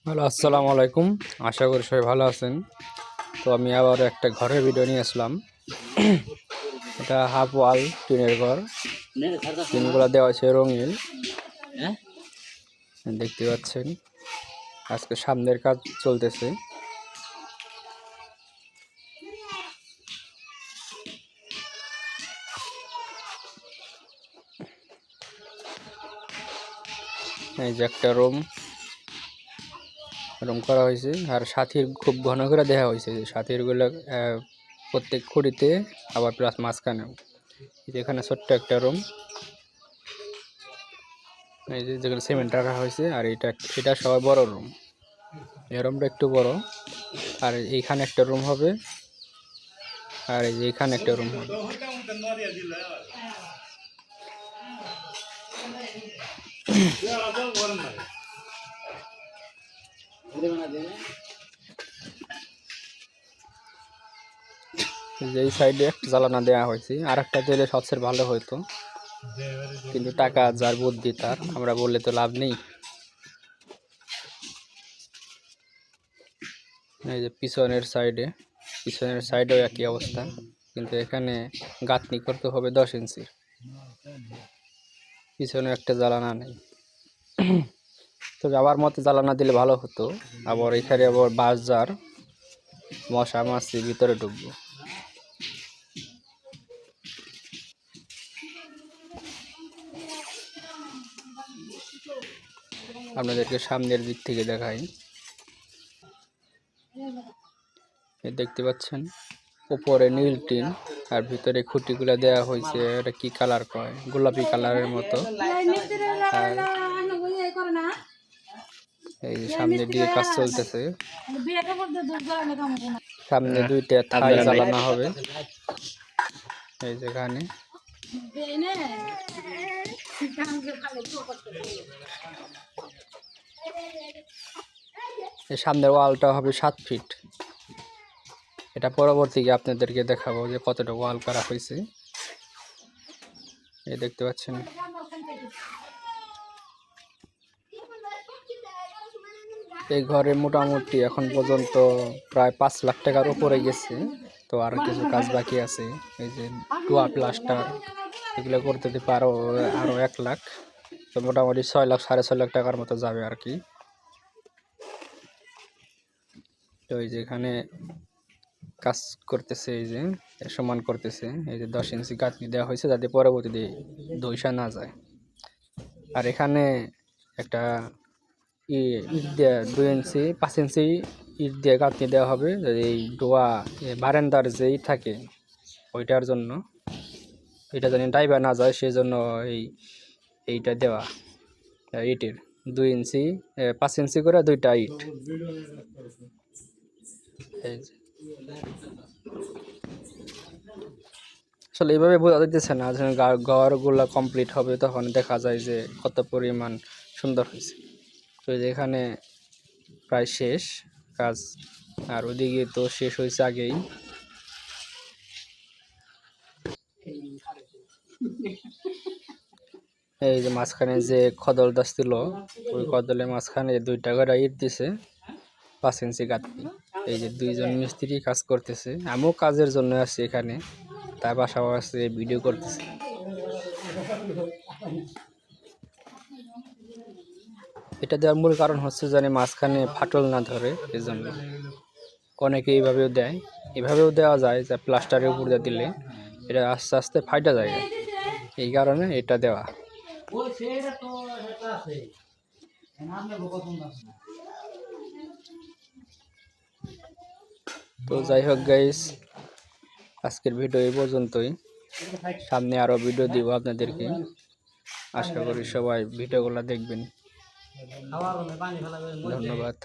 Hello, আসসালামু আলাইকুম। আশা করি সবাই ভালো আছেন। তো আমি আবার একটা ঘরের ভিডিও নিয়ে আসলাম। এটা হাফ ওয়াল টিনের ঘর। টিনগুলো দেওয়া আছে রঙিন, দেখতে পাচ্ছেন। আজকে সামনের কাজ চলতেছে। এই যে একটা রুম করা হয়েছে, আর সাথীর খুব ঘন করে দেওয়া হয়েছে। যে সাথীরগুলো প্রত্যেক খুঁড়িতে আবার প্লাস মাঝখানেও। যেখানে ছোট্ট একটা রুম, এই যে যেখানে সিমেন্ট রাখা হয়েছে। আর এটা সবাই বড় রুম। এই রুমটা একটু বড়। আর এইখানে একটা রুম হবে, আর এই যে এখানে একটা রুম হবে। এই সাইডে একটা জ্বালানা দেওয়া হয়েছে, আর একটা দিলে সবচেয়ে ভালো হতো, কিন্তু টাকা যার বুদ্ধি তার, আমরা বললে তো লাভ নেই। এই যে পিছনের সাইডেও একই অবস্থা, কিন্তু এখানে গাঁথনি করতে হবে 10 ইঞ্চির। পিছনে একটা জ্বালানা নেই। তো যাওয়ার মতো জ্বালানা দিলে ভালো হতো। আবার এখানে আবার বাঁশঝাড়, মশা মাছি ভিতরে ঢুকবো। আপনাদেরকে সামনের দিক থেকে দেখাই। দেখতে পাচ্ছেন উপরে নীল টিন, আর ভিতরে খুঁটিগুলো দেওয়া হয়েছে। এটা কি কালার কয়, গোলাপি কালারের মতো। আর এই যে সামনে দিয়ে কাজ চলতেছে। সামনে দুইটা থাই জ্বালানো হবে এই যেখানে। এই সামনের ওয়ালটা হবে 7 ফিট। এটা পরবর্তীতে আপনাদেরকে দেখাবো যে কতটা ওয়াল করা হয়েছে। এই দেখতে পাচ্ছেন। এই ঘরে মোটামুটি এখন পর্যন্ত প্রায় 5 লাখ টাকার উপরে গেছে। তো আর কিছু কাজ বাকি আছে। এই যে ডোয়া প্লাস্টার এগুলো করতে দিতে আরো 1 লাখ। তো মোটামুটি 6 লাখ 6.5 লাখ টাকার মতো যাবে আর কি। তো এই যে এখানে কাজ করতেছে, এই যে সমান করতেছে। এই যে 10 ইঞ্চি গাঁথনি দেওয়া হয়েছে যাতে পরবর্তীতে ধইসা না যায়। আর এখানে একটা ইট দিয়ে 2 ইঞ্চি 5 ইঞ্চি ইট দিয়ে গাঁথনি দেওয়া হবে। এই ডোয়া বারান্দার যেই থাকে ওইটার জন্য, এটা যেন ডাইবা না যায় সেই জন্য এইটা দেওয়া। ইটের 2 ইঞ্চি 5 ইঞ্চি করে 2টা ইট। আসলে এইভাবে বোঝা যাইতেছে না, যখন ঘরগুলো কমপ্লিট হবে তখন দেখা যায় যে কত পরিমাণ সুন্দর হয়েছে। তো এখানে প্রায় শেষ কাজ, আর ওদিকে তো শেষ হয়েছে আগেই। এই যে মাঝখানে যে খদল দাস ছিল, ওই খদলের মাঝখানে 2টা করে ইট দিছে, 5 ইঞ্চি গাঁথনি। এই যে 2জন মিস্ত্রি কাজ করতেছে। আমিও কাজের জন্য আছি এখানে, তার পাশাপাশি ভিডিও করতেছে। এটা দেওয়ার মূল কারণ হচ্ছে জানি মাঝখানে ফাটল না ধরে, এই জন্য। অনেকে এইভাবেও দেয়, এভাবেও দেওয়া যায় যে প্লাস্টারের উপর দিয়ে দিলে এটা আস্তে আস্তে ফাইটা যায়, এই কারণে এটা দেওয়া। তো যাই হোক গাইস, আজকের ভিডিও এই পর্যন্তই। সামনে আরো ভিডিও দিব আপনাদেরকে। আশা করি সবাই ভিডিওগুলো দেখবেন। ধন্যবাদ।